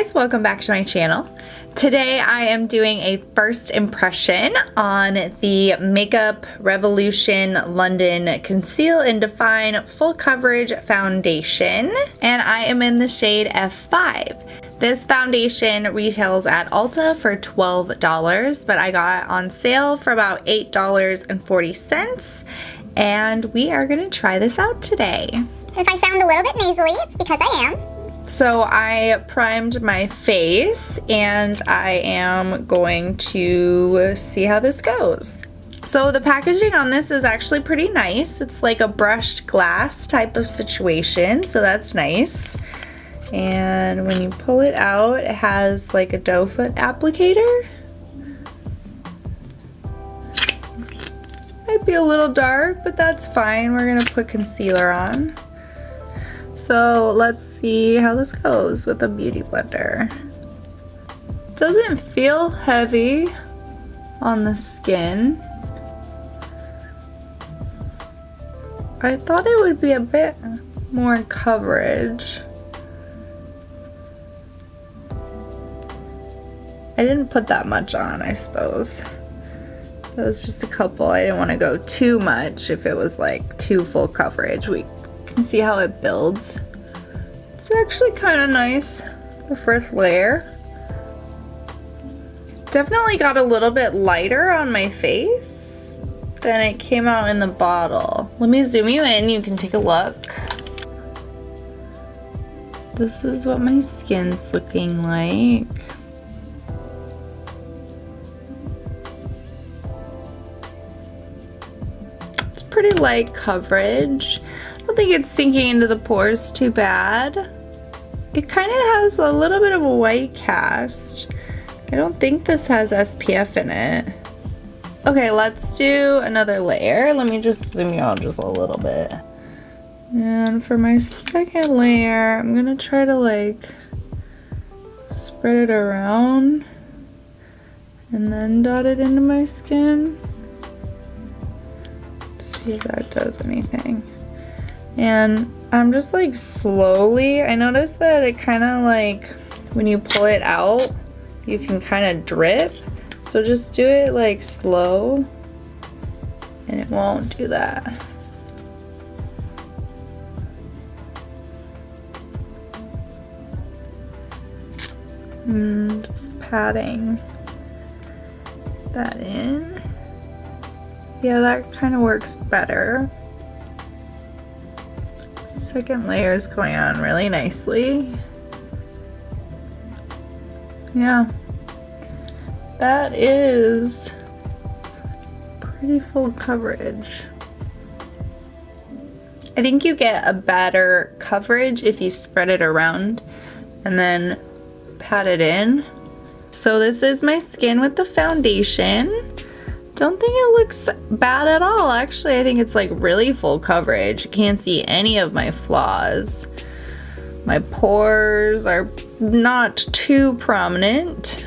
guys, welcome back to my channel. Today I am doing a first impression on the Makeup Revolution London Conceal and Define Full Coverage Foundation, and I am in the shade F5. This foundation retails at Ulta for $12, but I got it on sale for about $8.40, and we are gonna try this out today. If I sound a little bit nasally, it's because I am. So I primed my face and I am going to see how this goes. So the packaging on this is actually pretty nice. It's like a brushed glass type of situation, so that's nice. And when you pull it out, it has like a doe foot applicator. Might be a little dark, but that's fine. We're gonna put concealer on. So let's see how this goes with a beauty blender. Doesn't feel heavy on the skin. I thought it would be a bit more coverage. I didn't put that much on, I suppose. It was just a couple. I didn't want to go too much if it was like too full coverage. We can see how it builds. It's actually kind of nice, the first layer. Definitely got a little bit lighter on my face than it came out in the bottle. Let me zoom you in, you can take a look. This is what my skin's looking like. It's pretty light coverage. I don't think it's sinking into the pores too bad. It kind of has a little bit of a white cast. I don't think this has SPF in it. Okay, let's do another layer. Let me just zoom you out just a little bit. And for my second layer, I'm gonna try to like spread it around and then dot it into my skin. Let's see if that does anything. And I'm just like slowly, I noticed that it kind of like, when you pull it out, you can kind of drip. So just do it like slow and it won't do that. And just patting that in. Yeah, that kind of works better. Second layer is going on really nicely. Yeah, that is pretty full coverage. I think you get a better coverage if you spread it around and then pat it in. So this is my skin with the foundation. Don't think it looks bad at all. Actually, I think it's like really full coverage. You can't see any of my flaws. My pores are not too prominent.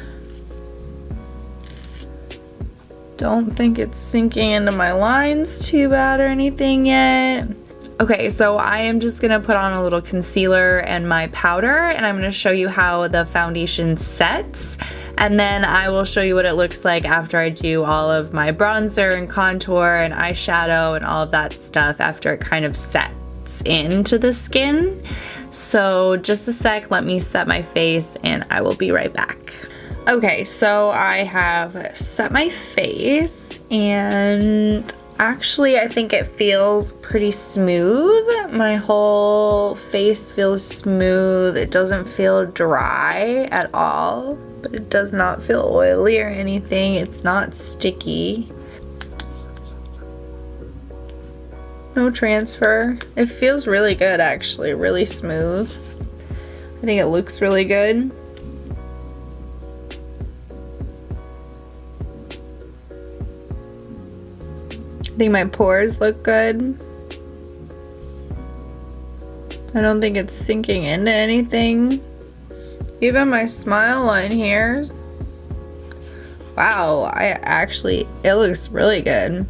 Don't think it's sinking into my lines too bad or anything yet. Okay, so I am just gonna put on a little concealer and my powder, and I'm gonna show you how the foundation sets. And then I will show you what it looks like after I do all of my bronzer and contour and eyeshadow and all of that stuff after it kind of sets into the skin. So just a sec, let me set my face and I will be right back. Okay, so I have set my face and actually I think it feels pretty smooth. My whole face feels smooth. It doesn't feel dry at all. But it does not feel oily or anything. It's not sticky. No transfer. It feels really good actually, really smooth. I think it looks really good. I think my pores look good. I don't think it's sinking into anything. Even my smile line here. Wow, it looks really good.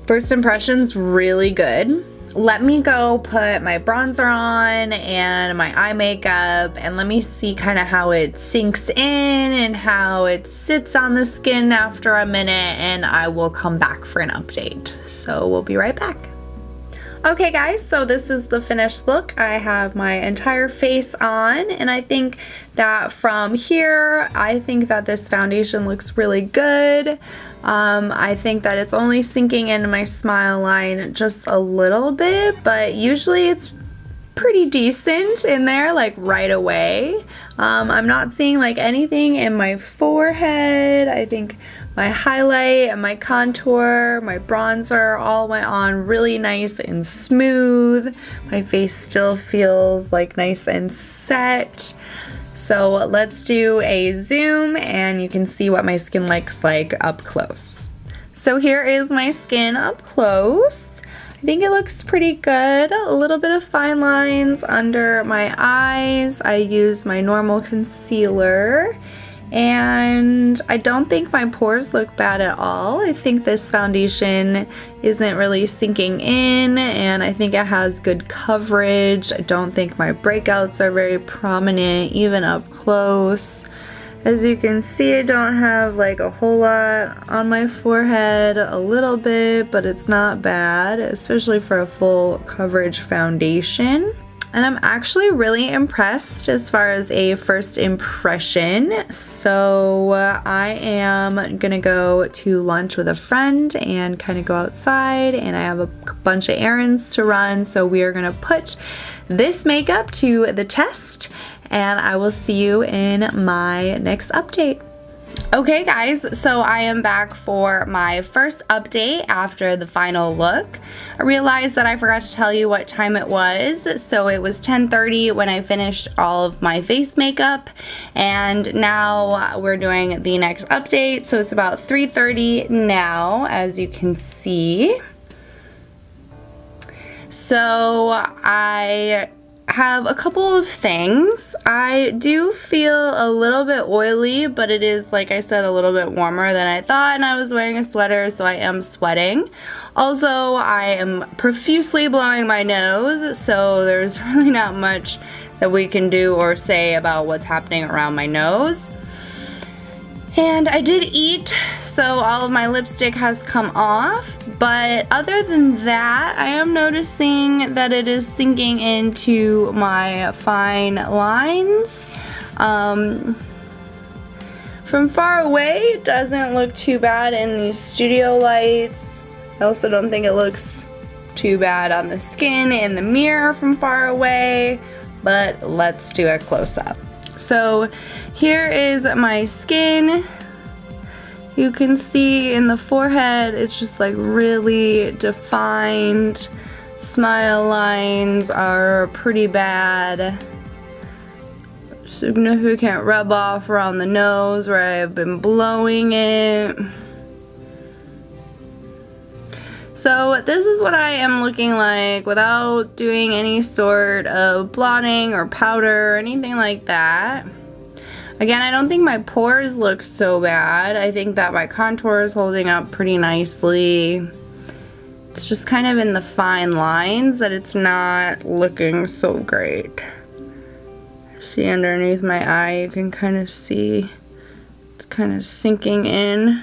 First impression's really good. let me go put my bronzer on and my eye makeup, and let me see kind of how it sinks in and how it sits on the skin after a minute, and I will come back for an update. So we'll be right back. Okay guys, so this is the finished look. I have my entire face on, and I think that from here, I think that this foundation looks really good. I think that it's only sinking into my smile line just a little bit, but usually it's pretty decent in there like right away. I'm not seeing like anything in my forehead. I think my highlight and my contour, my bronzer all went on really nice and smooth. My face still feels like nice and set. So let's do a zoom and you can see what my skin looks like up close. So here is my skin up close. I think it looks pretty good. A little bit of fine lines under my eyes. I use my normal concealer, and I don't think my pores look bad at all. I think this foundation isn't really sinking in, and I think it has good coverage. I don't think my breakouts are very prominent, even up close. As you can see, I don't have like a whole lot on my forehead, a little bit, but it's not bad, especially for a full coverage foundation. And I'm actually really impressed as far as a first impression. So I am gonna go to lunch with a friend and kind of go outside, and I have a bunch of errands to run. So we are gonna put this makeup to the test, and I will see you in my next update. Okay guys, so I am back for my first update after the final look. I realized that I forgot to tell you what time it was. So it was 10:30 when I finished all of my face makeup, and now we're doing the next update. So it's about 3:30 now, as you can see. So I have a couple of things. I do feel a little bit oily, but it is, like I said, a little bit warmer than I thought, and I was wearing a sweater, so I am sweating. Also, I am profusely blowing my nose, so there's really not much that we can do or say about what's happening around my nose. And I did eat, so all of my lipstick has come off, but other than that, I am noticing that it is sinking into my fine lines. From far away, it doesn't look too bad in these studio lights. I also don't think it looks too bad on the skin in the mirror from far away, but let's do a close-up. So here is my skin. You can see in the forehead, it's just like really defined. Smile lines are pretty bad. Significant rub off around the nose where I've been blowing it. So this is what I am looking like without doing any sort of blotting or powder or anything like that. Again, I don't think my pores look so bad. I think that my contour is holding up pretty nicely. It's just kind of in the fine lines that it's not looking so great. See underneath my eye, you can kind of see it's kind of sinking in.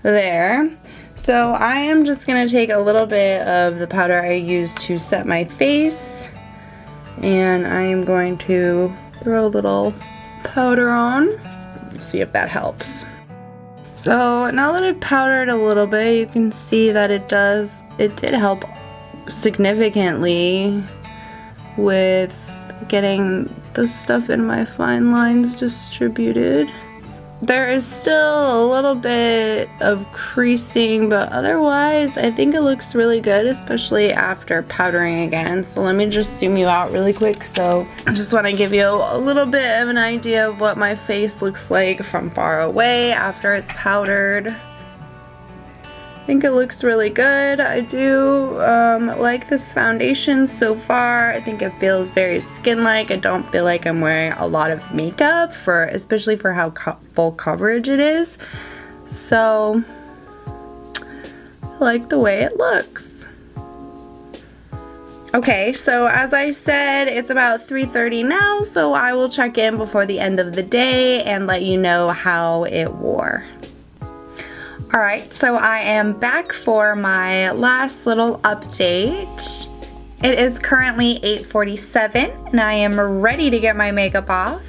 There. So I am just going to take a little bit of the powder I used to set my face, and I am going to throw a little powder on. Let's see if that helps. So now that I've powdered a little bit, you can see that it did help significantly with getting the stuff in my fine lines distributed. There is still a little bit of creasing, but otherwise I think it looks really good, especially after powdering again. So let me just zoom you out really quick. So I just want to give you a little bit of an idea of what my face looks like from far away after it's powdered. I think it looks really good. I do like this foundation so far. I think it feels very skin-like. I don't feel like I'm wearing a lot of makeup, especially for how full coverage it is. So like the way it looks. Okay, so as I said, it's about 3:30 now, so I will check in before the end of the day and let you know how it wore. Alright, so I am back for my last little update. It is currently 8:47 and I am ready to get my makeup off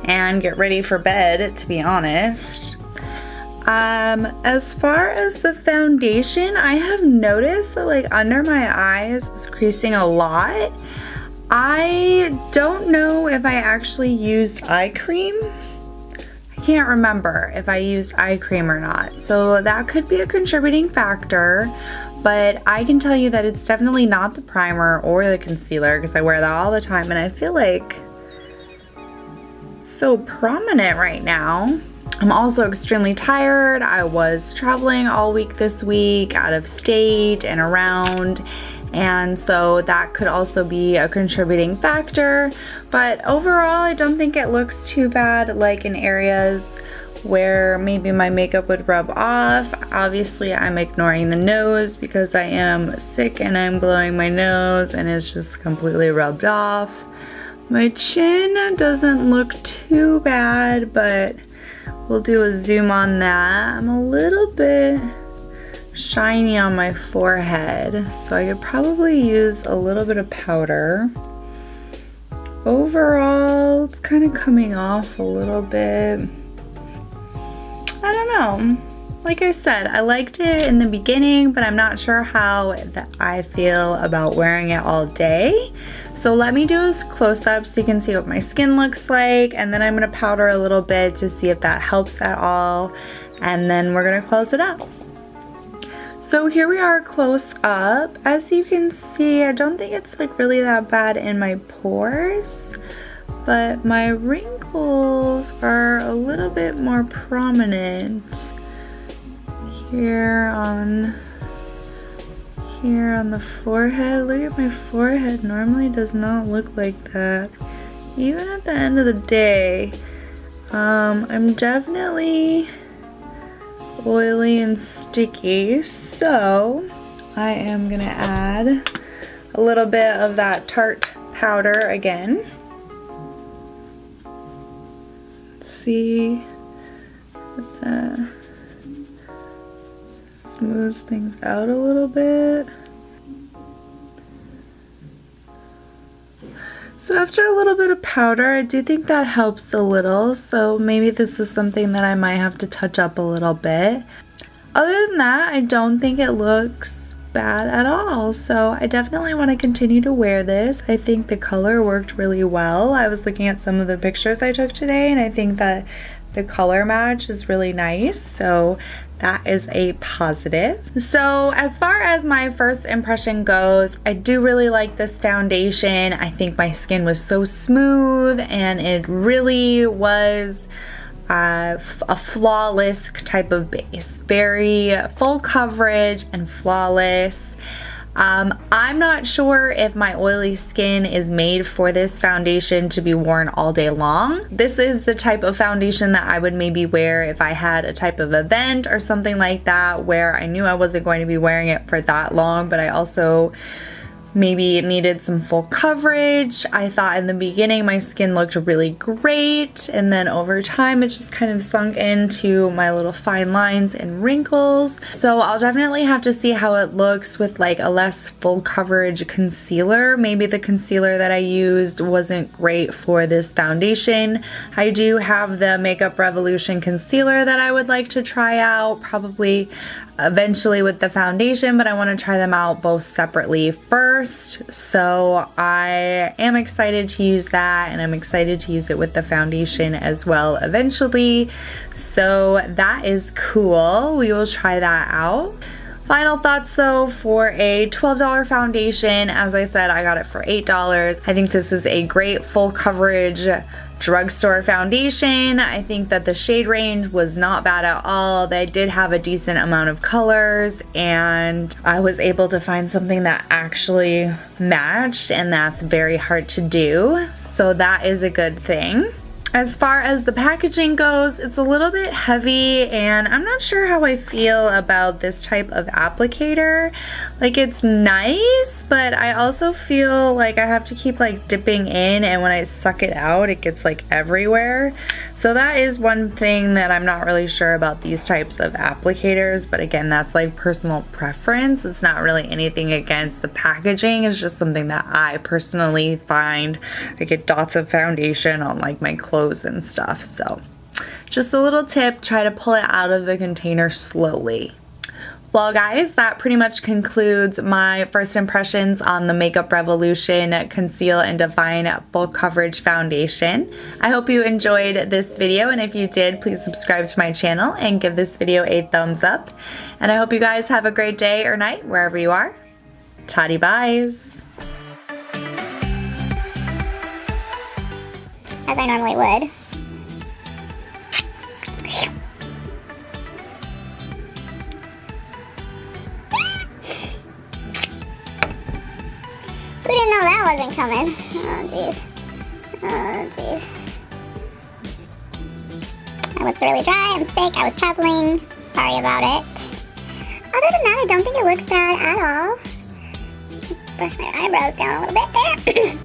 and get ready for bed, to be honest. As far as the foundation, I have noticed that like under my eyes it's creasing a lot. I don't know if I actually used eye cream. I can't remember if I used eye cream or not, so that could be a contributing factor, but I can tell you that it's definitely not the primer or the concealer because I wear that all the time and I feel like it's so prominent right now. I'm also extremely tired. I was traveling all week this week, out of state and around, and so that could also be a contributing factor. But overall, I don't think it looks too bad, like in areas where maybe my makeup would rub off. Obviously, I'm ignoring the nose because I am sick and I'm blowing my nose and it's just completely rubbed off. My chin doesn't look too bad, but we'll do a zoom on that. I'm a little bit shiny on my forehead, so I could probably use a little bit of powder. Overall, it's kind of coming off a little bit. I don't know. Like I said, I liked it in the beginning, but I'm not sure how I feel about wearing it all day. So let me do a close-up so you can see what my skin looks like, and then I'm going to powder a little bit to see if that helps at all, and then we're going to close it up. So here we are close up. As you can see, I don't think it's like really that bad in my pores, but my wrinkles are a little bit more prominent here on the forehead. Look at my forehead. Normally does not look like that. Even at the end of the day, I'm definitely oily and sticky, so I am gonna add a little bit of that Tarte powder again. Let's see if that smooths things out a little bit. So after a little bit of powder, I do think that helps a little, so maybe this is something that I might have to touch up a little bit. Other than that, I don't think it looks bad at all, so I definitely want to continue to wear this. I think the color worked really well. I was looking at some of the pictures I took today, and I think that the color match is really nice, so that is a positive. So as far as my first impression goes, I do really like this foundation. I think my skin was so smooth and it really was a flawless type of base. Very full coverage and flawless. I'm not sure if my oily skin is made for this foundation to be worn all day long. This is the type of foundation that I would maybe wear if I had a type of event or something like that where I knew I wasn't going to be wearing it for that long, but I also maybe needed some full coverage. I thought in the beginning my skin looked really great, and then over time it just kind of sunk into my little fine lines and wrinkles. So I'll definitely have to see how it looks with like a less full coverage concealer. Maybe the concealer that I used wasn't great for this foundation. I do have the Makeup Revolution concealer that I would like to try out, probably eventually with the foundation, but I want to try them out both separately first. So I am excited to use that, and I'm excited to use it with the foundation as well eventually. So that is cool. We will try that out. Final thoughts though for a $12 foundation. As I said, I got it for $8. I think this is a great full coverage drugstore foundation. I think that the shade range was not bad at all. They did have a decent amount of colors, and I was able to find something that actually matched, and that's very hard to do. So that is a good thing. As far as the packaging goes, it's a little bit heavy and I'm not sure how I feel about this type of applicator. Like, it's nice, but I also feel like I have to keep like dipping in, and when I suck it out, it gets like everywhere. So that is one thing that I'm not really sure about these types of applicators, but again, that's like personal preference. It's not really anything against the packaging. It's just something that I personally find I get dots of foundation on like my clothes and stuff. So just a little tip, try to pull it out of the container slowly. Well guys, that pretty much concludes my first impressions on the Makeup Revolution Conceal and Define Full Coverage Foundation. I hope you enjoyed this video, and if you did, please subscribe to my channel and give this video a thumbs up. And I hope you guys have a great day or night wherever you are. Toddy buys! As I normally would. Who didn't know that wasn't coming? Oh jeez. Oh jeez. My lips are really dry, I'm sick, I was traveling. Sorry about it. Other than that, I don't think it looks bad at all. Brush my eyebrows down a little bit there.